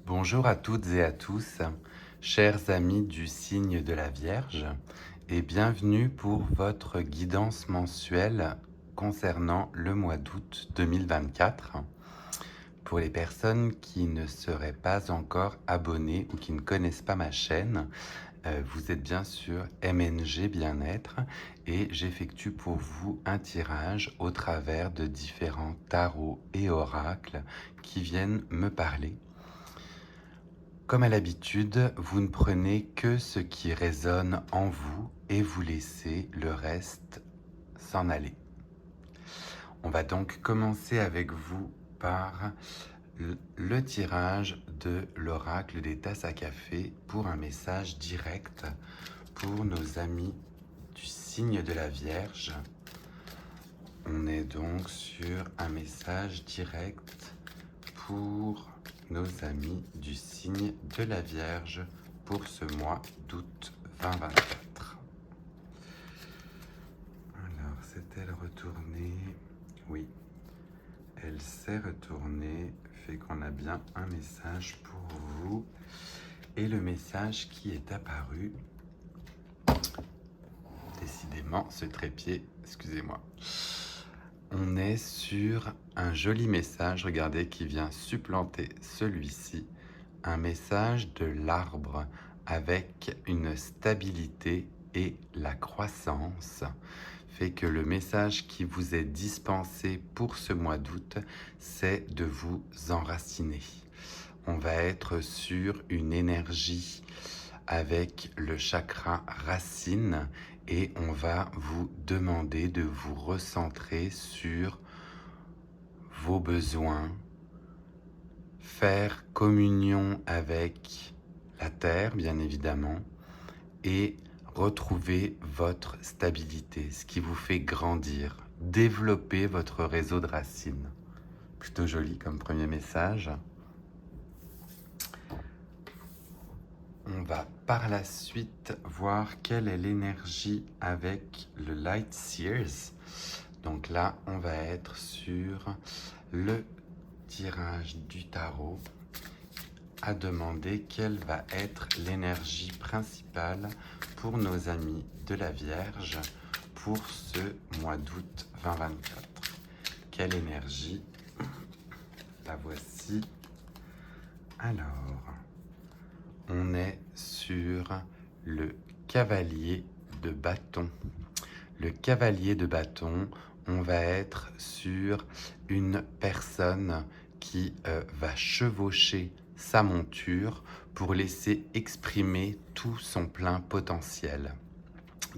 Bonjour à toutes et à tous, chers amis du signe de la Vierge, et bienvenue pour votre guidance mensuelle concernant le mois d'août 2024. Pour les personnes qui ne seraient pas encore abonnées ou qui ne connaissent pas ma chaîne, vous êtes bien sûr MNG Bien-être et j'effectue pour vous un tirage au travers de différents tarots et oracles qui viennent me parler. Comme à l'habitude, vous ne prenez que ce qui résonne en vous et vous laissez le reste s'en aller. On va donc commencer avec vous par le tirage de l'oracle des tasses à café pour un message direct pour nos amis du signe de la Vierge. On est donc sur un message direct pour nos amis du signe de la Vierge pour ce mois d'août 2024. Alors, s'est-elle retournée? Oui, elle s'est retournée, fait qu'on a bien un message pour vous. Et le message qui est apparu, décidément, ce trépied, excusez-moi. On est sur un joli message, regardez, qui vient supplanter celui-ci. Un message de l'arbre avec une stabilité et la croissance fait que le message qui vous est dispensé pour ce mois d'août, c'est de vous enraciner. On va être sur une énergie avec le chakra racine et on va vous demander de vous recentrer sur vos besoins, faire communion avec la terre, bien évidemment, et retrouver votre stabilité, ce qui vous fait grandir, développer votre réseau de racines. Plutôt joli comme premier message. On va par la suite voir quelle est l'énergie avec le Light Seers. Donc là, on va être sur le tirage du tarot à demander quelle va être l'énergie principale pour nos amis de la Vierge pour ce mois d'août 2024. Quelle énergie? La voici. Alors, on est sur le cavalier de bâton. Le cavalier de bâton, on va être sur une personne qui va chevaucher sa monture pour laisser exprimer tout son plein potentiel.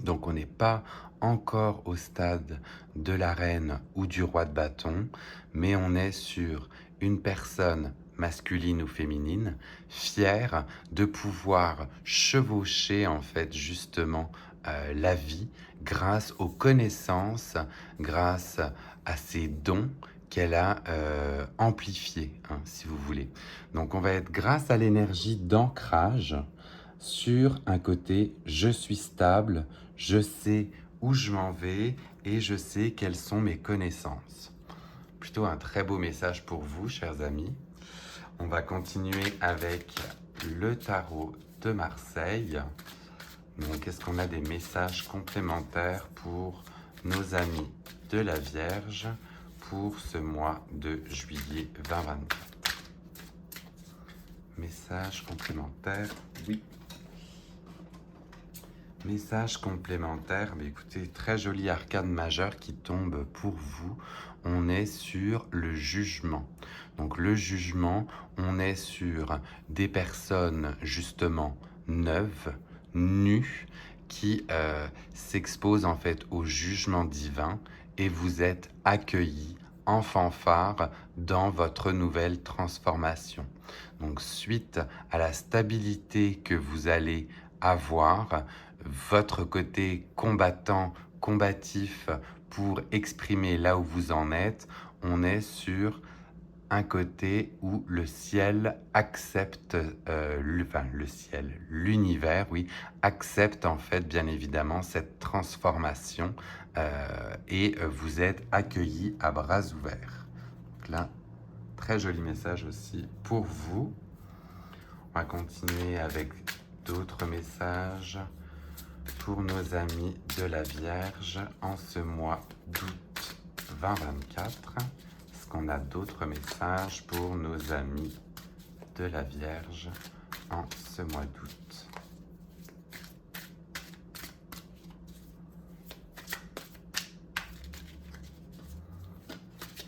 Donc on n'est pas encore au stade de la reine ou du roi de bâton, mais on est sur une personne masculine ou féminine, fière de pouvoir chevaucher en fait justement la vie grâce aux connaissances, grâce à ses dons qu'elle a amplifiés, hein, si vous voulez. Donc on va être grâce à l'énergie d'ancrage sur un côté je suis stable, je sais où je m'en vais et je sais quelles sont mes connaissances. Plutôt un très beau message pour vous, chers amis. On va continuer avec le tarot de Marseille. Donc, est-ce qu'on a des messages complémentaires pour nos amis de la Vierge pour ce mois de juillet 2024? Message complémentaire, oui. Message complémentaire, mais écoutez, très joli arcane majeur qui tombe pour vous. On est sur le jugement. Donc le jugement, on est sur des personnes justement neuves, nues, qui s'exposent en fait au jugement divin et vous êtes accueillis en fanfare dans votre nouvelle transformation. Donc suite à la stabilité que vous allez avoir, votre côté combattant, combatif pour exprimer là où vous en êtes, on est sur un côté où le ciel accepte, l'univers, oui, accepte en fait bien évidemment cette transformation et vous êtes accueillis à bras ouverts. Donc là, très joli message aussi pour vous. On va continuer avec d'autres messages pour nos amis de la Vierge en ce mois d'août 2024. Est-ce qu'on a d'autres messages pour nos amis de la Vierge en ce mois d'août?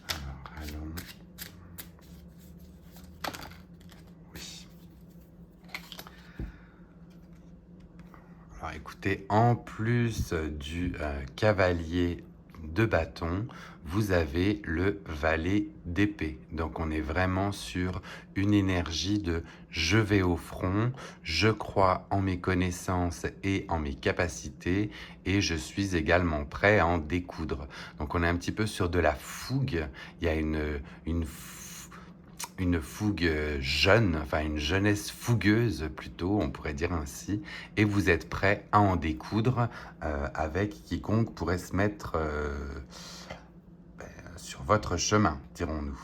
Alors, allons. Oui. Alors, écoutez, en plus du cavalier de bâton, vous avez le valet d'épée. Donc on est vraiment sur une énergie de je vais au front, je crois en mes connaissances et en mes capacités et je suis également prêt à en découdre. Donc on est un petit peu sur de la fougue. Il y a une fougue jeune, enfin une jeunesse fougueuse plutôt, on pourrait dire ainsi, et vous êtes prêt à en découdre avec quiconque pourrait se mettre sur votre chemin, dirons-nous.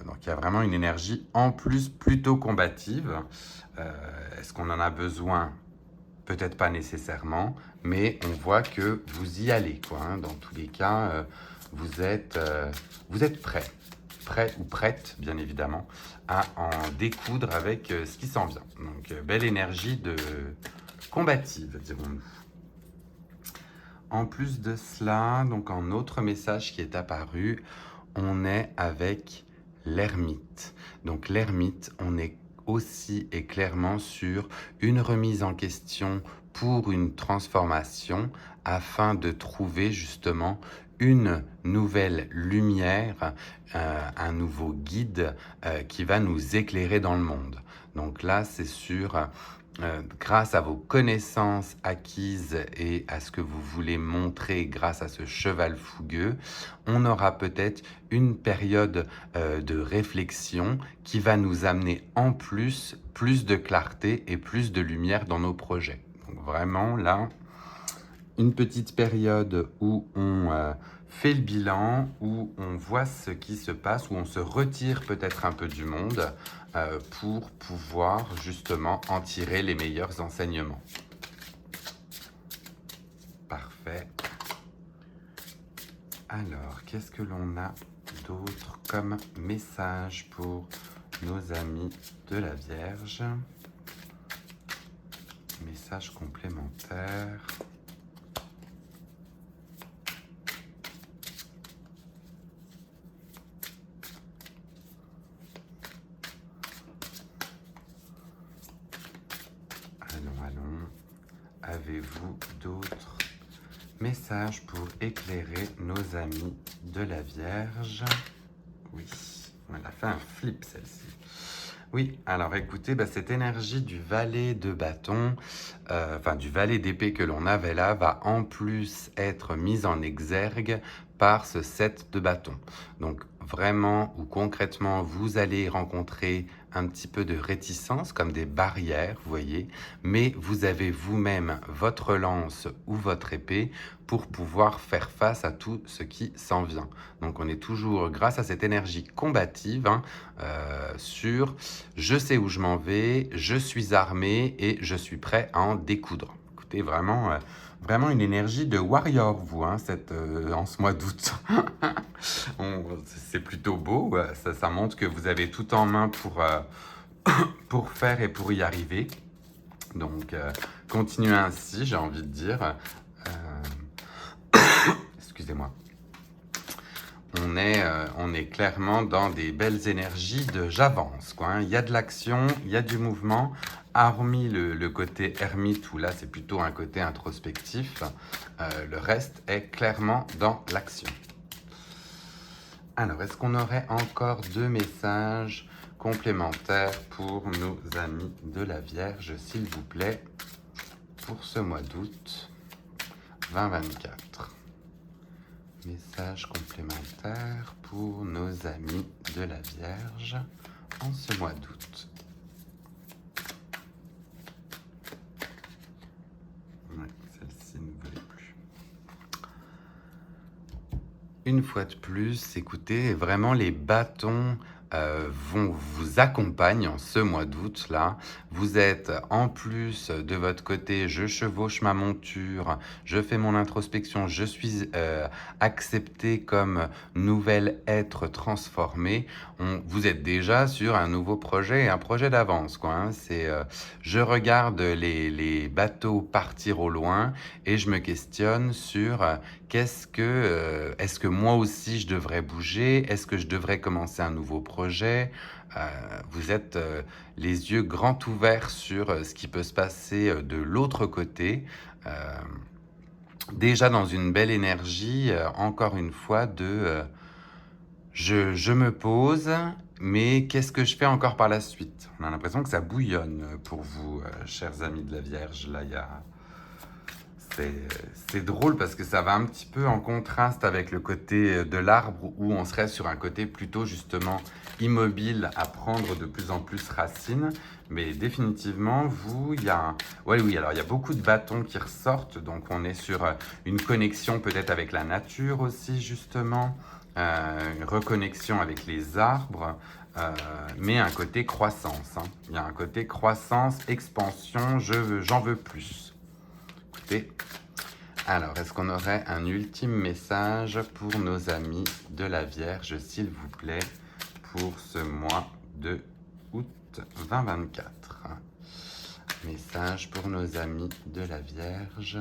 Donc il y a vraiment une énergie en plus plutôt combative. Est-ce qu'on en a besoin? Peut-être pas nécessairement, mais on voit que vous y allez, quoi, hein. Dans tous les cas, vous êtes prêt ou prête, bien évidemment, à en découdre avec ce qui s'en vient. Donc, belle énergie de combative, dirons-nous. En plus de cela, donc en autre message qui est apparu, on est avec l'ermite. Donc l'ermite, on est aussi et clairement sur une remise en question pour une transformation afin de trouver justement une nouvelle lumière, un nouveau guide qui va nous éclairer dans le monde. Donc là, c'est sûr, grâce à vos connaissances acquises et à ce que vous voulez montrer grâce à ce cheval fougueux, on aura peut-être une période de réflexion qui va nous amener en plus de clarté et plus de lumière dans nos projets. Donc vraiment là, une petite période où on fait le bilan, où on voit ce qui se passe, où on se retire peut-être un peu du monde pour pouvoir justement en tirer les meilleurs enseignements. Parfait. Alors, qu'est-ce que l'on a d'autre comme message pour nos amis de la Vierge? Message complémentaire. Allons. Avez-vous d'autres messages pour éclairer nos amis de la Vierge? Oui, elle a fait un flip celle-ci. Oui, alors écoutez, cette énergie du valet de bâton, du valet d'épée que l'on avait là, va en plus être mise en exergue par ce 7 de bâton. Donc vraiment ou concrètement, vous allez rencontrer un petit peu de réticence, comme des barrières, vous voyez, mais vous avez vous-même votre lance ou votre épée pour pouvoir faire face à tout ce qui s'en vient. Donc on est toujours, grâce à cette énergie combative, sur je sais où je m'en vais, je suis armé et je suis prêt à en découdre. Écoutez, vraiment une énergie de warrior, vous, en ce mois d'août. C'est plutôt beau, ça montre que vous avez tout en main pour faire et pour y arriver. Donc, continuez ainsi, j'ai envie de dire. Excusez-moi. On est clairement dans des belles énergies de j'avance, quoi, hein. Il y a de l'action, il y a du mouvement, hormis le côté ermite où là c'est plutôt un côté introspectif. Le reste est clairement dans l'action. Alors, est-ce qu'on aurait encore 2 messages complémentaires pour nos amis de la Vierge, s'il vous plaît, pour ce mois d'août 2024? Message complémentaire pour nos amis de la Vierge en ce mois d'août. Ouais, celle-ci ne voulait plus. Une fois de plus, écoutez, vraiment les bâtons vont vous accompagner en ce mois d'août là. Vous êtes en plus de votre côté, je chevauche ma monture, je fais mon introspection, je suis accepté comme nouvel être transformé. Vous êtes déjà sur un nouveau projet et un projet d'avance, quoi, hein. Je regarde les bateaux partir au loin et je me questionne sur est-ce que moi aussi je devrais bouger? Est-ce que je devrais commencer un nouveau projet? Vous êtes les yeux grands ouverts sur ce qui peut se passer de l'autre côté. Euh, Déjà dans une belle énergie, encore une fois, je me pose, mais qu'est-ce que je fais encore par la suite? On a l'impression que ça bouillonne pour vous, chers amis de la Vierge. Là, c'est drôle parce que ça va un petit peu en contraste avec le côté de l'arbre où on serait sur un côté plutôt justement immobile à prendre de plus en plus racine. Mais définitivement, ouais, oui, alors il y a beaucoup de bâtons qui ressortent. Donc on est sur une connexion peut-être avec la nature aussi justement, une reconnexion avec les arbres. Mais un côté croissance, hein. Il y a un côté croissance, expansion, j'en veux plus. Écoutez, alors, est-ce qu'on aurait un ultime message pour nos amis de la Vierge, s'il vous plaît, pour ce mois de août 2024? Message pour nos amis de la Vierge.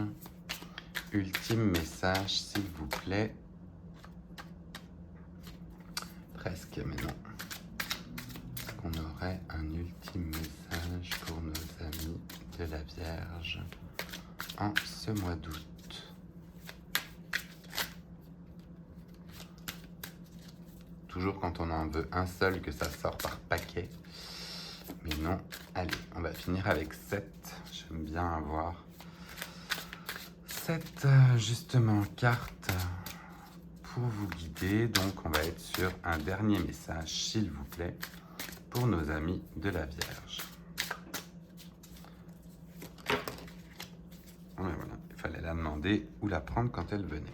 Ultime message, s'il vous plaît. Presque, mais non. Est-ce qu'on aurait un ultime message pour nos amis de la Vierge en ce mois d'août? Toujours quand on en veut un seul que ça sort par paquet. Mais non, allez, on va finir avec 7. J'aime bien avoir 7 justement cartes pour vous guider. Donc on va être sur un dernier message, s'il vous plaît, pour nos amis de la Vierge. Voilà, il fallait la demander ou la prendre quand elle venait.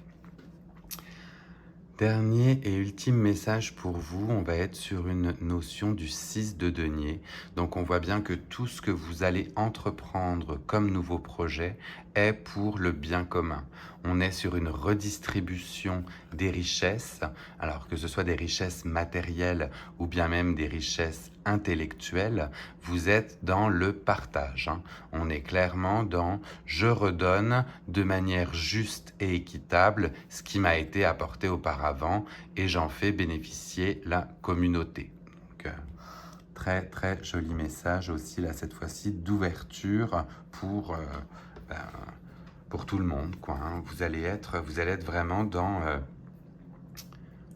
Dernier et ultime message pour vous, on va être sur une notion du 6 de denier. Donc on voit bien que tout ce que vous allez entreprendre comme nouveau projet est pour le bien commun. On est sur une redistribution des richesses, alors que ce soit des richesses matérielles ou bien même des richesses intellectuelles, vous êtes dans le partage, hein. On est clairement dans « je redonne de manière juste et équitable ce qui m'a été apporté auparavant et j'en fais bénéficier la communauté ». Donc, très très joli message aussi là cette fois-ci d'ouverture pour tout le monde, quoi, hein. Vous allez être vraiment dans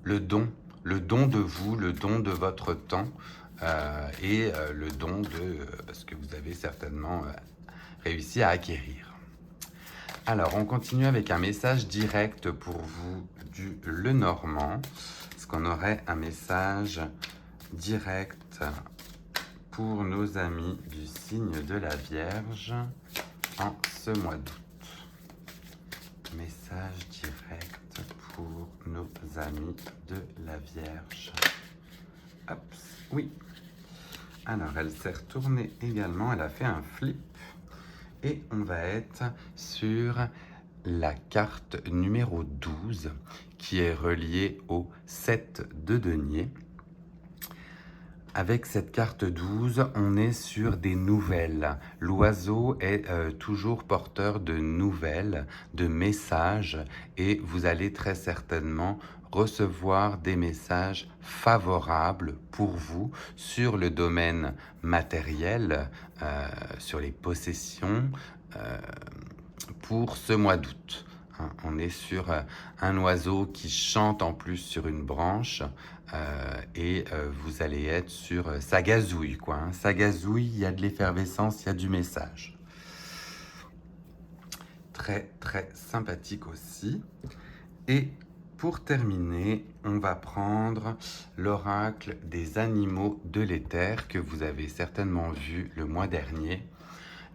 le don de vous, le don de votre temps et le don de ce que vous avez certainement réussi à acquérir. Alors, on continue avec un message direct pour vous du Lenormand. Est-ce qu'on aurait un message direct pour nos amis du signe de la Vierge en ce mois d'août? Message direct pour nos amis de la Vierge. Hop, oui. Alors, elle s'est retournée également, elle a fait un flip. Et on va être sur la carte numéro 12 qui est reliée au 7 de denier. Avec cette carte 12, on est sur des nouvelles. L'oiseau est toujours porteur de nouvelles, de messages, et vous allez très certainement recevoir des messages favorables pour vous sur le domaine matériel, sur les possessions, pour ce mois d'août. On est sur un oiseau qui chante en plus sur une branche et vous allez être sur ça gazouille, quoi, hein. Ça gazouille, il y a de l'effervescence, il y a du message. Très très sympathique aussi. Et pour terminer, on va prendre l'oracle des animaux de l'éther que vous avez certainement vu le mois dernier.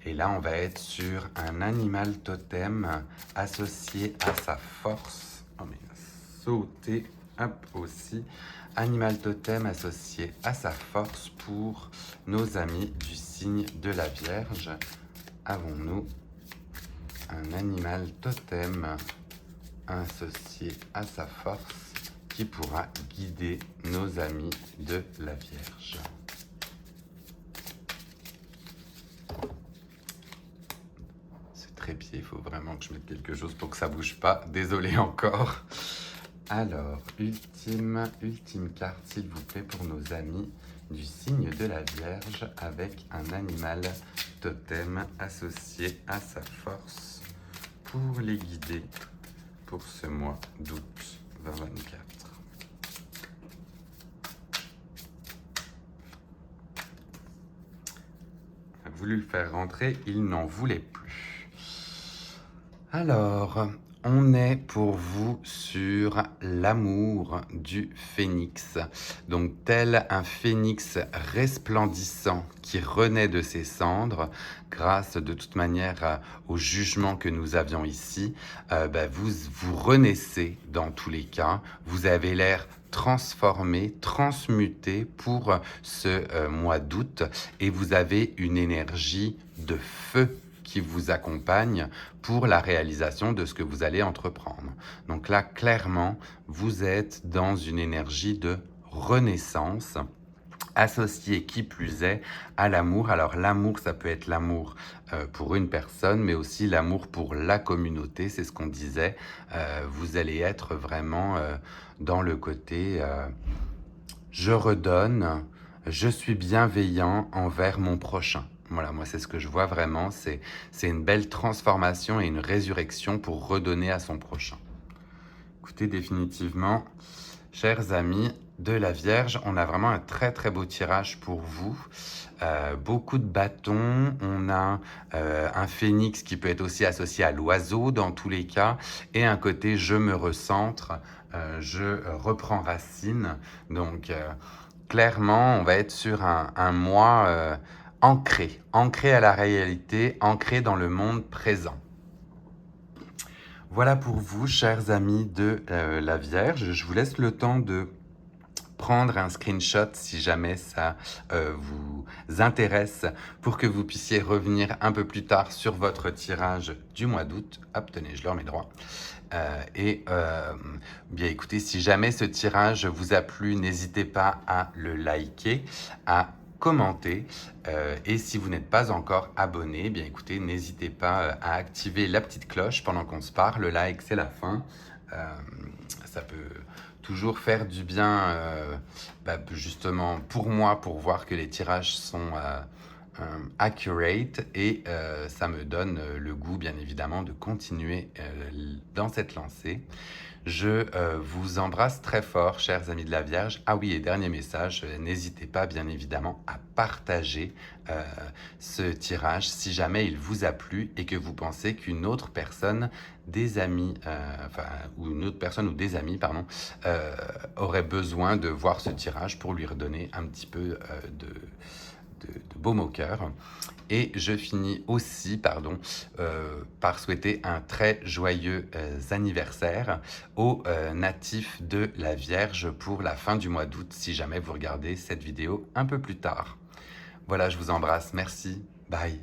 Et là, on va être sur un animal totem associé à sa force. Oh, mais il a sauté. Hop, aussi, animal totem associé à sa force pour nos amis du signe de la Vierge. Avons-nous un animal totem associé à sa force qui pourra guider nos amis de la Vierge? C'est trépied, il faut vraiment que je mette quelque chose pour que ça bouge pas. Désolé encore. Alors, ultime carte, s'il vous plaît, pour nos amis du signe de la Vierge avec un animal totem associé à sa force pour les guider pour ce mois d'août 2024. On a voulu le faire rentrer, il n'en voulait plus. Alors, on est pour vous sur l'amour du phénix. Donc, tel un phénix resplendissant qui renaît de ses cendres, grâce de toute manière au jugement que nous avions ici, vous renaissez dans tous les cas. Vous avez l'air transformé, transmuté pour ce mois d'août et vous avez une énergie de feu qui vous accompagne pour la réalisation de ce que vous allez entreprendre. Donc là, clairement, vous êtes dans une énergie de renaissance associée qui plus est à l'amour. Alors l'amour, ça peut être l'amour pour une personne, mais aussi l'amour pour la communauté, c'est ce qu'on disait. Vous allez être vraiment dans le côté je redonne, je suis bienveillant envers mon prochain. Voilà, moi c'est ce que je vois vraiment, c'est une belle transformation et une résurrection pour redonner à son prochain. Écoutez, définitivement, chers amis de la Vierge, on a vraiment un très très beau tirage pour vous. Beaucoup de bâtons, on a un phénix qui peut être aussi associé à l'oiseau dans tous les cas, et un côté je me recentre, je reprends racine. Donc clairement, on va être sur un mois ancré à la réalité, ancré dans le monde présent. Voilà pour vous, chers amis de la Vierge. Je vous laisse le temps de prendre un screenshot si jamais ça vous intéresse pour que vous puissiez revenir un peu plus tard sur votre tirage du mois d'août. Hop, tenez, je le remets droit. Bien écoutez, si jamais ce tirage vous a plu, n'hésitez pas à le liker, à commenter et si vous n'êtes pas encore abonné, bien écoutez, n'hésitez pas à activer la petite cloche pendant qu'on se parle. Le like, c'est la fin. Ça peut toujours faire du bien, justement pour moi, pour voir que les tirages sont accurate et ça me donne le goût, bien évidemment, de continuer dans cette lancée. Je vous embrasse très fort, chers amis de la Vierge. Ah oui, et dernier message, n'hésitez pas, bien évidemment, à partager ce tirage si jamais il vous a plu et que vous pensez qu'une autre personne, des amis, ou une autre personne ou des amis, pardon, aurait besoin de voir ce tirage pour lui redonner un petit peu de baume au cœur. Et je finis aussi par souhaiter un très joyeux anniversaire aux natifs de la Vierge pour la fin du mois d'août, si jamais vous regardez cette vidéo un peu plus tard. Voilà, je vous embrasse, merci, bye.